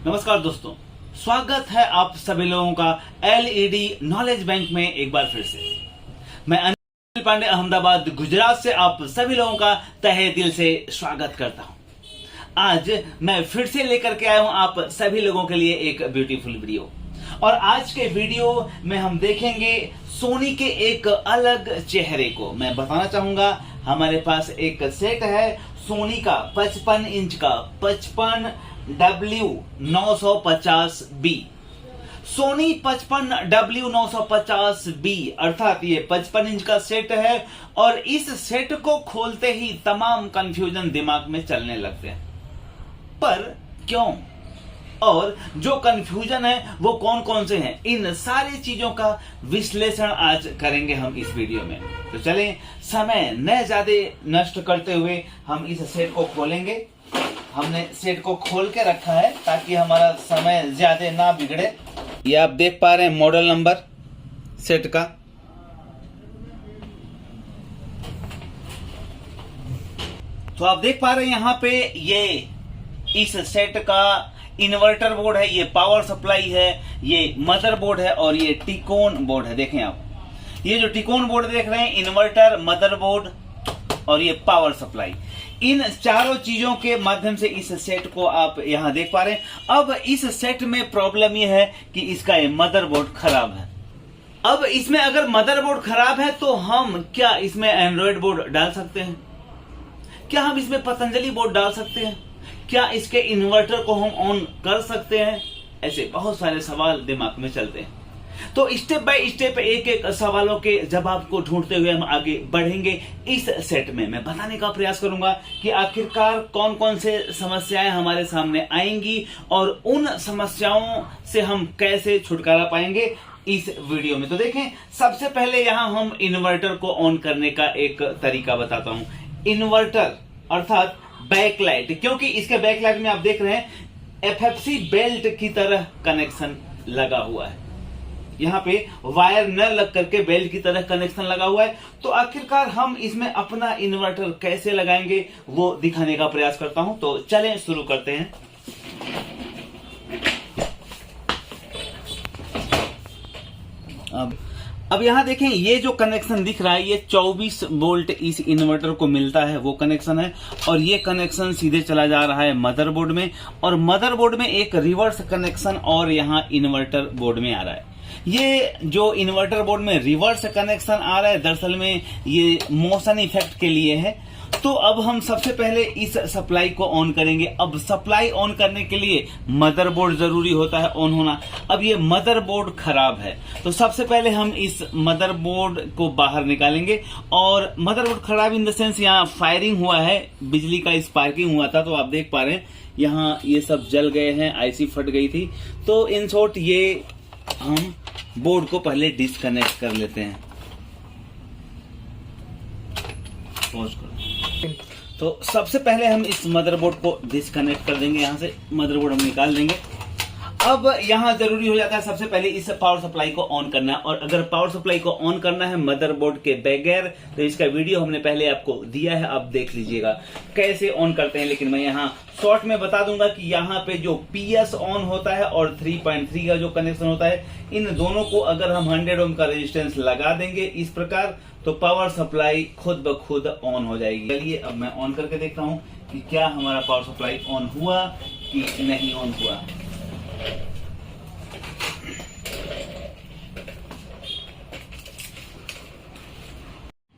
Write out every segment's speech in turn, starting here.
नमस्कार दोस्तों, स्वागत है आप सभी लोगों का एलईडी नॉलेज बैंक में एक बार फिर से। मैं अनिल पांडे अहमदाबाद गुजरात से आप सभी लोगों का तहे दिल से स्वागत करता हूं। आज मैं फिर से लेकर के आया हूं आप सभी लोगों के लिए एक ब्यूटीफुल वीडियो। और आज के वीडियो में हम देखेंगे सोनी के एक अलग चेहरे को। मैं बताना चाहूंगा, हमारे पास एक सेट है सोनी का 55 इंच का 55W950B। सोनी 55W950B अर्थात ये 55 इंच का सेट है और इस सेट को खोलते ही तमाम कंफ्यूजन दिमाग में चलने लगते हैं। पर क्यों और जो कंफ्यूजन है वो कौन कौन से हैं, इन सारी चीजों का विश्लेषण आज करेंगे हम इस वीडियो में। तो चलें, समय न ज्यादा नष्ट करते हुए हम इस सेट को खोलेंगे। हमने सेट को खोल के रखा है ताकि हमारा समय ज्यादा ना बिगड़े। ये आप देख पा रहे हैं मॉडल नंबर सेट का। तो आप देख पा रहे हैं यहाँ पे ये इस सेट का इन्वर्टर बोर्ड है, ये पावर सप्लाई है, ये मदर बोर्ड है और ये टिकोन बोर्ड है। देखें आप, ये जो टिकोन बोर्ड देख रहे हैं, इन्वर्टर, मदर बोर्ड और ये पावर सप्लाई, इन चारों चीजों के माध्यम से इस सेट को आप यहां देख पा रहे हैं। अब इस सेट में प्रॉब्लम यह है कि इसका ये मदरबोर्ड खराब है। अब इसमें अगर मदरबोर्ड खराब है तो हम क्या इसमें एंड्रॉयड बोर्ड डाल सकते हैं? क्या हम इसमें पतंजलि बोर्ड डाल सकते हैं? क्या इसके इन्वर्टर को हम ऑन कर सकते हैं? ऐसे बहुत सारे सवाल दिमाग में चलते हैं। तो स्टेप बाय स्टेप एक एक सवालों के जवाब को ढूंढते हुए हम आगे बढ़ेंगे। इस सेट में मैं बताने का प्रयास करूंगा कि आखिरकार कौन कौन से समस्याएं हमारे सामने आएंगी और उन समस्याओं से हम कैसे छुटकारा पाएंगे इस वीडियो में। तो देखें, सबसे पहले यहां हम इन्वर्टर को ऑन करने का एक तरीका बताता हूं। इन्वर्टर अर्थात बैकलाइट, क्योंकि इसके बैकलाइट में आप देख रहे हैं एफएफसी बेल्ट की तरह कनेक्शन लगा हुआ है। यहाँ पे वायर न लग करके बेल्ट की तरह कनेक्शन लगा हुआ है। तो आखिरकार हम इसमें अपना इन्वर्टर कैसे लगाएंगे वो दिखाने का प्रयास करता हूं। तो चलें शुरू करते हैं। अब यहां देखें, ये जो कनेक्शन दिख रहा है ये 24 वोल्ट इस इन्वर्टर को मिलता है, वो कनेक्शन है। और ये कनेक्शन सीधे चला जा रहा है मदरबोर्ड में, और मदरबोर्ड में एक रिवर्स कनेक्शन और यहां इन्वर्टर बोर्ड में आ रहा है। ये जो इन्वर्टर बोर्ड में रिवर्स कनेक्शन आ रहा है, दरअसल में ये मोशन इफेक्ट के लिए है। तो अब हम सबसे पहले इस सप्लाई को ऑन करेंगे। अब सप्लाई ऑन करने के लिए मदरबोर्ड जरूरी होता है ऑन होना। अब ये मदरबोर्ड खराब है, तो सबसे पहले हम इस मदरबोर्ड को बाहर निकालेंगे। और मदरबोर्ड खराब इन द सेंस यहाँ फायरिंग हुआ है, बिजली का स्पार्किंग हुआ था। तो आप देख पा रहे हैं यहाँ ये सब जल गए हैं, आईसी फट गई थी। तो इन शॉर्ट ये हम बोर्ड को पहले डिस्कनेक्ट कर लेते हैं। पॉज करो। तो सबसे पहले हम इस मदरबोर्ड को डिस्कनेक्ट कर देंगे, यहां से मदरबोर्ड हम निकाल देंगे। अब यहां जरूरी हो जाता है सबसे पहले इस पावर सप्लाई को ऑन करना। और अगर पावर सप्लाई को ऑन करना है मदरबोर्ड के बगैर, तो इसका वीडियो हमने पहले आपको दिया है, आप देख लीजिएगा कैसे ऑन करते हैं। लेकिन मैं यहां शॉर्ट में बता दूंगा कि यहाँ पे जो PS ऑन होता है और 3.3 का जो कनेक्शन होता है, इन दोनों को अगर हम 100 ओम का रेजिस्टेंस लगा देंगे इस प्रकार, तो पावर सप्लाई खुद ब खुद ऑन हो जाएगी। चलिए अब मैं ऑन करके देखता हूं कि क्या हमारा पावर सप्लाई ऑन हुआ कि नहीं ऑन हुआ।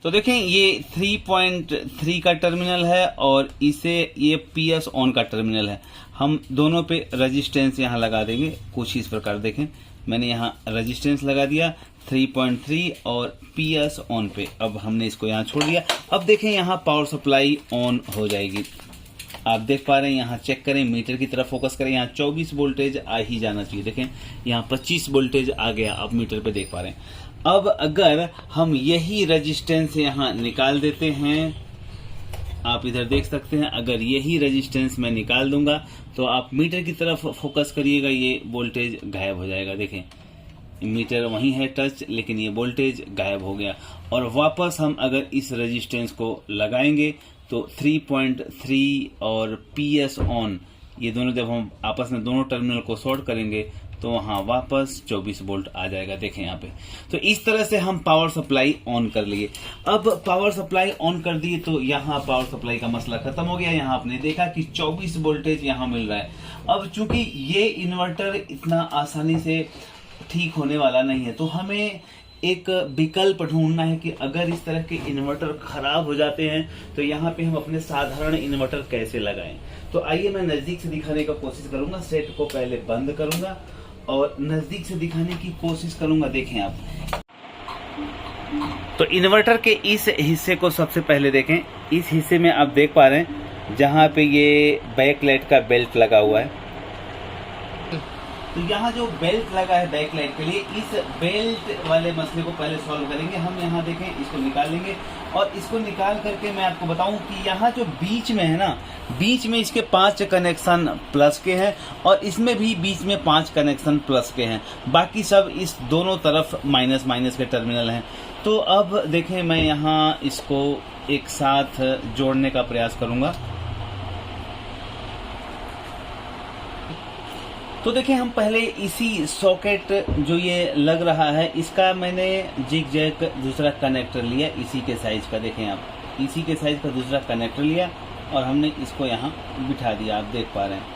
तो देखें, ये 3.3 का टर्मिनल है और इसे ये PS ऑन का टर्मिनल है। हम दोनों पे रेजिस्टेंस यहाँ लगा देंगे कुछ इस प्रकार। देखें, मैंने यहाँ रेजिस्टेंस लगा दिया 3.3 और PS ऑन पे। अब हमने इसको यहाँ छोड़ दिया। अब देखें, यहाँ पावर सप्लाई ऑन हो जाएगी। आप देख पा रहे हैं, यहाँ चेक करें, मीटर की तरफ फोकस करें, यहाँ 24 वोल्टेज आ ही जाना चाहिए। देखें, यहाँ 25 वोल्टेज आ गया, आप मीटर पे देख पा रहे हैं। अब अगर हम यही रेजिस्टेंस यहाँ निकाल देते हैं, आप इधर देख सकते हैं, अगर यही रेजिस्टेंस मैं निकाल दूंगा तो आप मीटर की तरफ फोकस करिएगा, ये वोल्टेज गायब हो जाएगा। देखें, मीटर वहीं है टच, लेकिन ये वोल्टेज गायब हो गया। और वापस हम अगर इस रेजिस्टेंस को लगाएंगे तो 3.3 और PS ऑन ये दोनों जब हम आपस में दोनों टर्मिनल को शॉर्ट करेंगे तो वहां वापस 24 वोल्ट आ जाएगा। देखें यहाँ पे। तो इस तरह से हम पावर सप्लाई ऑन कर लिए। अब पावर सप्लाई ऑन कर दिए तो यहाँ पावर सप्लाई का मसला खत्म हो गया। यहाँ आपने देखा कि 24 वोल्टेज यहाँ मिल रहा है। अब चूंकि ये इन्वर्टर इतना आसानी से ठीक होने वाला नहीं है, तो हमें एक विकल्प ढूंढना है कि अगर इस तरह के इन्वर्टर खराब हो जाते हैं तो यहाँ पे हम अपने साधारण इन्वर्टर कैसे लगाएं। तो आइए मैं नजदीक से दिखाने का कोशिश करूंगा। सेट को पहले बंद करूंगा और नजदीक से दिखाने की कोशिश करूंगा। देखें आप, तो इन्वर्टर के इस हिस्से को सबसे पहले देखें। इस हिस्से में आप देख पा रहे हैं जहां पे ये बैकलाइट का बेल्ट लगा हुआ है। तो यहाँ जो बेल्ट लगा है बैकलाइट के लिए, इस बेल्ट वाले मसले को पहले सॉल्व करेंगे हम। यहाँ देखें, इसको निकालेंगे और इसको निकाल करके मैं आपको बताऊं कि यहाँ जो बीच में है ना, बीच में इसके 5 कनेक्शन प्लस के हैं और इसमें भी बीच में 5 कनेक्शन प्लस के हैं। बाकी सब इस दोनों तरफ माइनस माइनस के टर्मिनल हैं। तो अब देखें, मैं यहाँ इसको एक साथ जोड़ने का प्रयास करूंगा। तो देखें, हम पहले इसी सॉकेट जो ये लग रहा है, इसका मैंने जिग जैग दूसरा कनेक्टर लिया इसी के साइज का। देखें आप, इसी के साइज का दूसरा कनेक्टर लिया और हमने इसको यहाँ बिठा दिया। आप देख पा रहे हैं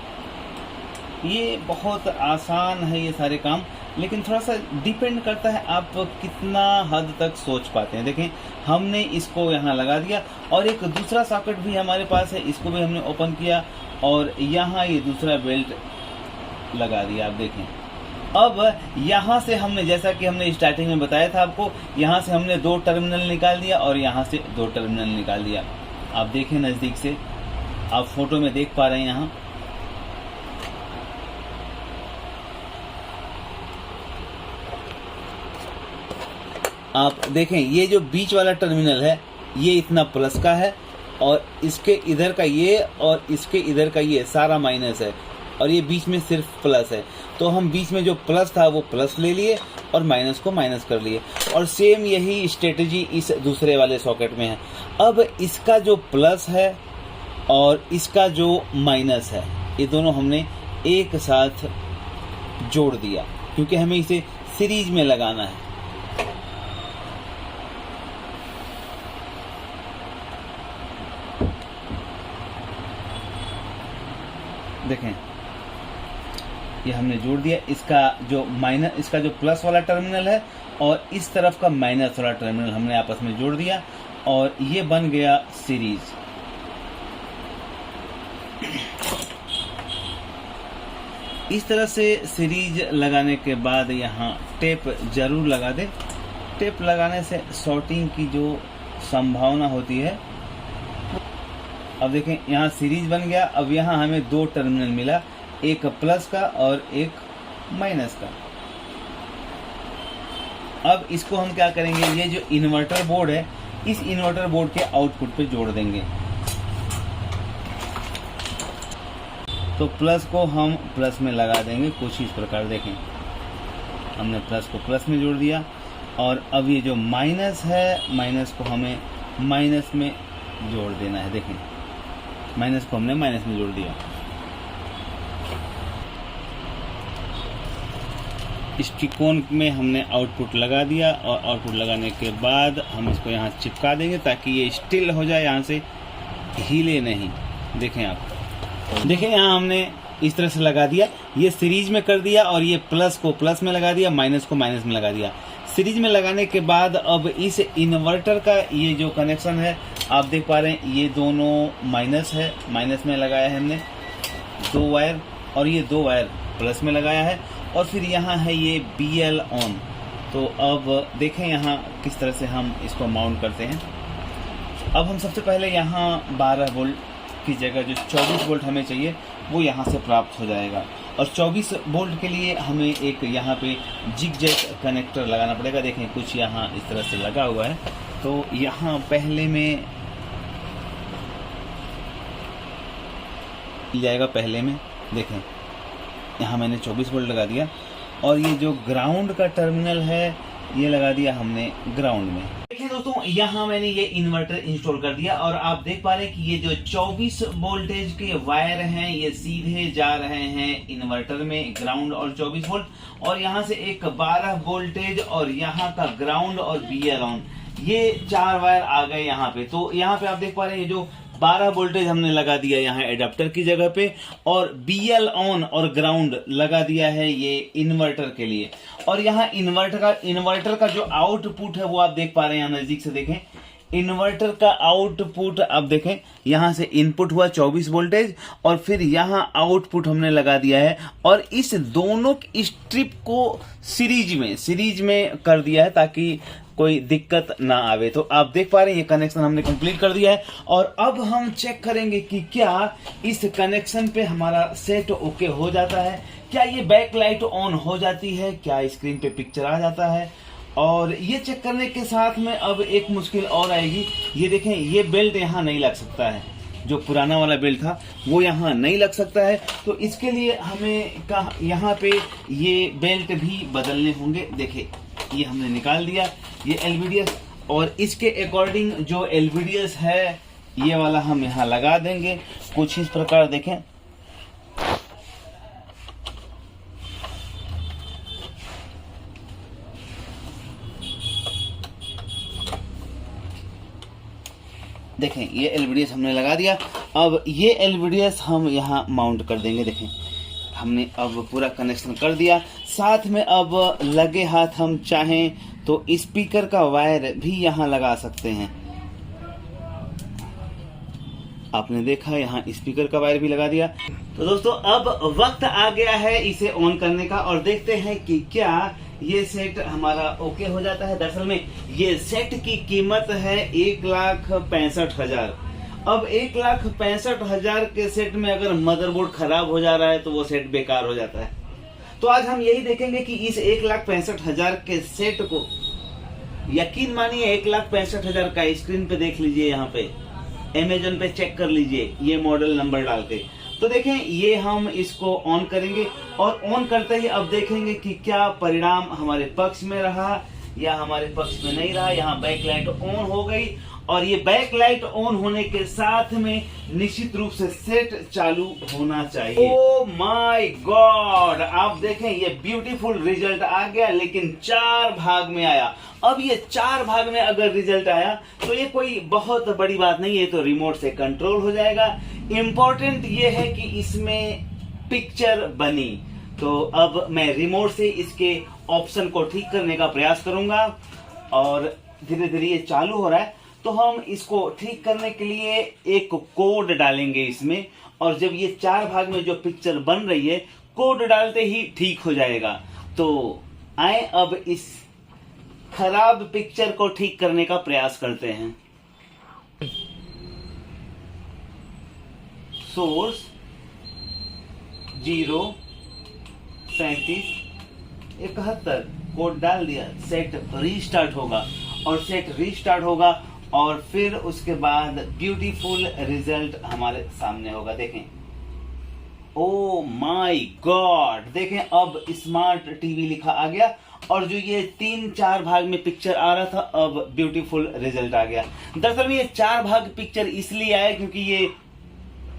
ये बहुत आसान है ये सारे काम, लेकिन थोड़ा सा डिपेंड करता है आप कितना हद तक सोच पाते हैं। देखें, हमने इसको यहाँ लगा दिया और एक दूसरा सॉकेट भी हमारे पास है, इसको भी हमने ओपन किया और यहाँ ये दूसरा बेल्ट लगा दिया। आप देखें, अब यहाँ से हमने, जैसा कि हमने स्टार्टिंग में बताया था आपको, यहाँ से हमने 2 टर्मिनल निकाल दिया और यहाँ से 2 टर्मिनल निकाल दिया। आप देखें नजदीक से, आप फोटो में देख पा रहे हैं। यहाँ आप देखें, ये जो बीच वाला टर्मिनल है ये इतना प्लस का है और इसके इधर का ये और इसके इधर का ये सारा माइनस है और ये बीच में सिर्फ प्लस है। तो हम बीच में जो प्लस था वो प्लस ले लिए और माइनस को माइनस कर लिए। और सेम यही स्ट्रेटजी इस दूसरे वाले सॉकेट में है। अब इसका जो प्लस है और इसका जो माइनस है, ये दोनों हमने एक साथ जोड़ दिया क्योंकि हमें इसे सीरीज में लगाना है। देखें, ये हमने जोड़ दिया। इसका जो प्लस वाला टर्मिनल है और इस तरफ का माइनस वाला टर्मिनल हमने आपस में जोड़ दिया और ये बन गया सीरीज। इस तरह से सीरीज लगाने के बाद यहाँ टेप जरूर लगा दें। टेप लगाने से शॉर्टिंग की जो संभावना होती है। अब देखें, यहाँ सीरीज बन गया। अब यहाँ हमें 2 टर्मिनल मिला, एक प्लस का और एक माइनस का। अब इसको हम क्या करेंगे, ये जो इन्वर्टर बोर्ड है, इस इन्वर्टर बोर्ड के आउटपुट पे जोड़ देंगे। तो प्लस को हम प्लस में लगा देंगे कुछ इस प्रकार। देखें, हमने प्लस को प्लस में जोड़ दिया और अब ये जो माइनस है, माइनस को हमें माइनस में जोड़ देना है। देखें, माइनस को हमने माइनस में जोड़ दिया। इस त्रिकोण में हमने आउटपुट लगा दिया और आउटपुट लगाने के बाद हम इसको यहाँ चिपका देंगे ताकि ये स्टिल हो जाए, यहाँ से हिले नहीं। देखें आप, देखें यहाँ हमने इस तरह से लगा दिया। ये सीरीज में कर दिया और ये प्लस को प्लस में लगा दिया, माइनस को माइनस में लगा दिया। सीरीज में लगाने के बाद अब इस इन्वर्टर का ये जो कनेक्शन है आप देख पा रहे हैं, ये दोनों माइनस है, माइनस में लगाया है हमने 2 वायर और ये 2 वायर प्लस में लगाया है और फिर यहाँ है ये BL ऑन। तो अब देखें यहाँ किस तरह से हम इसको माउंट करते हैं। अब हम सबसे पहले यहाँ 12 वोल्ट की जगह जो 24 वोल्ट हमें चाहिए वो यहाँ से प्राप्त हो जाएगा और 24 वोल्ट के लिए हमें एक यहाँ पे जिग जैग कनेक्टर लगाना पड़ेगा। देखें, कुछ यहाँ इस तरह से लगा हुआ है। तो यहाँ पहले में जाएगा, पहले में देखें यहाँ मैंने 24 वोल्ट लगा दिया और ये जो ग्राउंड का टर्मिनल है ये लगा दिया हमने ग्राउंड में। देखिए दोस्तों, यहाँ मैंने ये इन्वर्टर इंस्टॉल कर दिया और आप देख पा रहे हैं कि ये जो 24 वोल्टेज के वायर हैं ये सीधे जा रहे हैं इन्वर्टर में, ग्राउंड और 24 वोल्ट, और यहाँ से एक 12 वोल्टेज और यहाँ का ग्राउंड और BL ऑन, ये 4 वायर आ गए यहाँ पे। तो यहाँ पे आप देख पा रहे हैं ये जो 12 वोल्टेज हमने लगा दिया यहाँ एडाप्टर की जगह पे, और BL ऑन और ग्राउंड लगा दिया है ये इन्वर्टर के लिए। और यहाँ इन्वर्टर का जो आउटपुट है वो आप देख पा रहे हैं, यहाँ नजदीक से देखें, इन्वर्टर का आउटपुट आप देखें, यहाँ से इनपुट हुआ 24 वोल्टेज और फिर यहाँ आउटपुट हमने लगा दिया है, और इस दोनों स्ट्रिप को सीरीज में कर दिया है ताकि कोई दिक्कत ना आवे। तो आप देख पा रहे हैं ये कनेक्शन हमने कंप्लीट कर दिया है, और अब हम चेक करेंगे कि क्या इस कनेक्शन पे हमारा सेट ओके हो जाता है, क्या ये बैक लाइट ऑन हो जाती है, क्या स्क्रीन पे पिक्चर आ जाता है। और ये चेक करने के साथ में अब एक मुश्किल और आएगी, ये देखें ये बेल्ट यहाँ नहीं लग सकता है, जो पुराना वाला बेल्ट था वो यहाँ नहीं लग सकता है। तो इसके लिए हमें यहाँ पे ये बेल्ट भी बदलने होंगे। देखें ये हमने निकाल दिया ये LVDS, और इसके अकॉर्डिंग जो LVDS है ये वाला हम यहाँ लगा देंगे कुछ इस प्रकार। देखें देखें ये LVDS हमने लगा दिया। अब ये LVDS हम यहाँ माउंट कर देंगे। देखें हमने अब पूरा कनेक्शन कर दिया। साथ में अब लगे हाथ हम चाहें तो स्पीकर का वायर भी यहाँ लगा सकते हैं। आपने देखा यहाँ स्पीकर का वायर भी लगा दिया। तो दोस्तों अब वक्त आ गया है इसे ऑन करने का, और देखते हैं कि क्या ये सेट हमारा ओके हो जाता है। दरअसल में ये सेट की कीमत है 1,65,000। अब 1,65,000 के सेट में अगर मदरबोर्ड खराब हो जा रहा है तो वो सेट बेकार हो जाता है। तो आज हम यही देखेंगे कि इस 1,65,000 के सेट को, यकीन मानिए 1,65,000 का स्क्रीन पे देख लीजिए, यहाँ पे अमेजोन पे चेक कर लीजिए ये मॉडल नंबर डाल के। तो देखें ये हम इसको ऑन करेंगे, और ऑन करते ही अब देखेंगे कि क्या परिणाम हमारे पक्ष में रहा या हमारे पक्ष में नहीं रहा। यहाँ बैक लाइट ऑन हो गई, और ये बैक लाइट ऑन होने के साथ में निश्चित रूप से सेट चालू होना चाहिए। ओ माय गॉड, आप देखें ये ब्यूटीफुल रिजल्ट आ गया, लेकिन 4 भाग में आया। अब ये 4 भाग में अगर रिजल्ट आया तो ये कोई बहुत बड़ी बात नहीं है, तो रिमोट से कंट्रोल हो जाएगा। इम्पोर्टेंट ये है कि इसमें पिक्चर बनी। तो अब मैं रिमोट से इसके ऑप्शन को ठीक करने का प्रयास करूंगा, और धीरे धीरे ये चालू हो रहा है। तो हम इसको ठीक करने के लिए एक कोड डालेंगे इसमें, और जब ये 4 भाग में जो पिक्चर बन रही है कोड डालते ही ठीक हो जाएगा। तो आए अब इस खराब पिक्चर को ठीक करने का प्रयास करते हैं। सोर्स 03771 कोड डाल दिया, सेट रीस्टार्ट होगा, और सेट रीस्टार्ट होगा और फिर उसके बाद ब्यूटीफुल रिजल्ट हमारे सामने होगा। देखें ओ माय गॉड, देखें अब स्मार्ट टीवी लिखा आ गया, और जो ये 3-4 भाग में पिक्चर आ रहा था अब ब्यूटीफुल रिजल्ट आ गया। दरअसल में ये 4 भाग पिक्चर इसलिए आया क्योंकि ये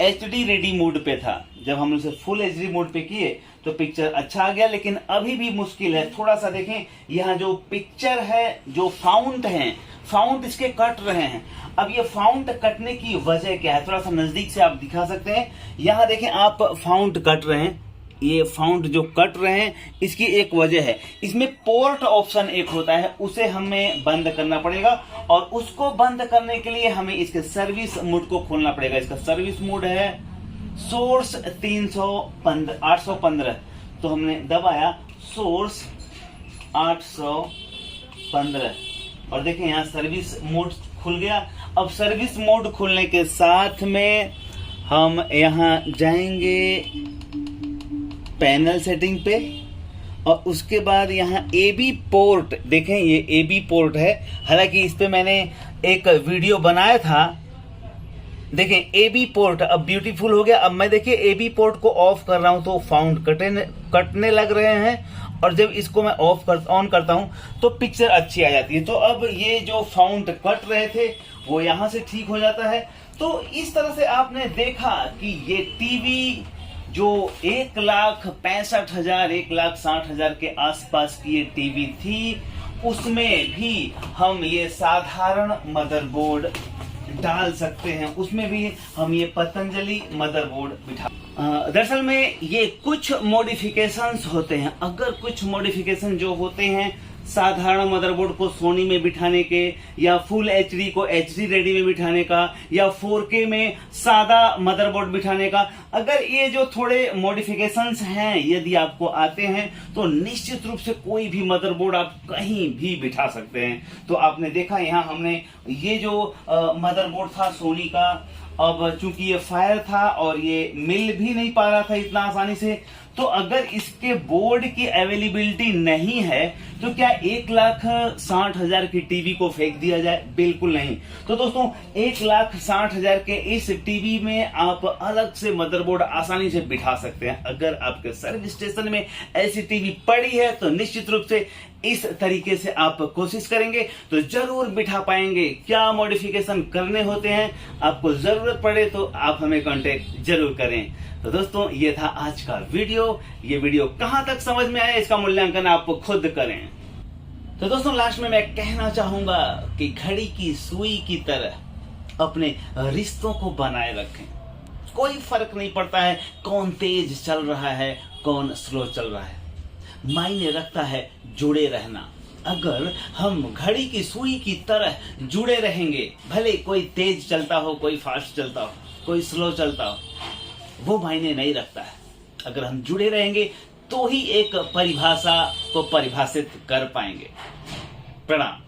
HD रेडी मोड पे था। जब हम उसे फुल HD मोड पे किए तो पिक्चर अच्छा आ गया, लेकिन अभी भी मुश्किल है थोड़ा सा। देखें यहाँ जो पिक्चर है, जो फाउंट है, फाउंट इसके कट रहे हैं। अब ये फाउंट कटने की वजह क्या है, थोड़ा सा नजदीक से आप दिखा सकते हैं। यहाँ देखें आप फाउंट कट रहे हैं, ये फाउंट जो कट रहे हैं इसकी एक वजह है, इसमें पोर्ट ऑप्शन एक होता है, उसे हमें बंद करना पड़ेगा, और उसको बंद करने के लिए हमें इसके सर्विस मोड को खोलना पड़ेगा। इसका सर्विस मोड है सोर्स 815। तो हमने दबाया सोर्स 815, और देखें यहाँ सर्विस मोड खुल गया। अब सर्विस मोड खुलने के साथ में हम यहाँ जाएंगे पैनल सेटिंग पे, और उसके बाद यहाँ AB पोर्ट, देखें ये AB पोर्ट है। हालांकि इस पे मैंने एक वीडियो बनाया था। देखें AB पोर्ट अब ब्यूटीफुल हो गया। अब मैं देखिए AB पोर्ट को ऑफ कर रहा हूं तो फाउंड कटने लग रहे हैं, और जब इसको मैं ऑन करता हूं तो पिक्चर अच्छी आ जाती है। तो अब ये जो फाउंट कट रहे थे वो यहाँ से ठीक हो जाता है। तो इस तरह से आपने देखा कि ये टीवी जो 1,65,000 1,60,000 के आसपास की ये टीवी थी, उसमें भी हम ये साधारण मदरबोर्ड डाल सकते हैं, उसमें भी हम ये पतंजलि मदरबोर्ड बिठा। दरअसल में ये कुछ मॉडिफिकेशंस होते हैं। अगर कुछ मॉडिफिकेशन जो होते हैं साधारण मदरबोर्ड को सोनी में बिठाने के, या फुल एचडी को एचडी रेडी में बिठाने का, या 4K में सादा मदरबोर्ड बिठाने का, अगर ये जो थोड़े मॉडिफिकेशंस हैं यदि आपको आते हैं तो निश्चित रूप से कोई भी मदरबोर्ड आप कहीं भी बिठा सकते हैं। तो आपने देखा यहाँ हमने ये जो मदरबोर्ड था सोनी का, अब चूंकि ये फायर था और ये मिल भी नहीं पा रहा था इतना आसानी से, तो अगर इसके बोर्ड की अवेलेबिलिटी नहीं है तो क्या 1,60,000 की टीवी को फेंक दिया जाए? बिल्कुल नहीं। तो दोस्तों 1,60,000 के इस टीवी में आप अलग से मदरबोर्ड आसानी से बिठा सकते हैं। अगर आपके सर्विस स्टेशन में ऐसी टीवी पड़ी है तो निश्चित रूप से इस तरीके से आप कोशिश करेंगे तो जरूर बिठा पाएंगे। क्या मॉडिफिकेशन करने होते हैं, आपको जरूरत पड़े तो आप हमें कांटेक्ट जरूर करें। तो दोस्तों ये था आज का वीडियो। ये वीडियो कहां तक समझ में आया इसका मूल्यांकन आप खुद करें। तो दोस्तों लास्ट में मैं कहना चाहूंगा कि घड़ी की सुई की तरह अपने रिश्तों को बनाए रखें। कोई फर्क नहीं पड़ता है कौन तेज चल रहा है कौन स्लो चल रहा है, मायने रखता है जुड़े रहना। अगर हम घड़ी की सुई की तरह जुड़े रहेंगे, भले कोई तेज चलता हो, कोई फास्ट चलता हो, कोई स्लो चलता हो, वो मायने नहीं रखता है। अगर हम जुड़े रहेंगे तो ही एक परिभाषा को परिभाषित कर पाएंगे। प्रणाम।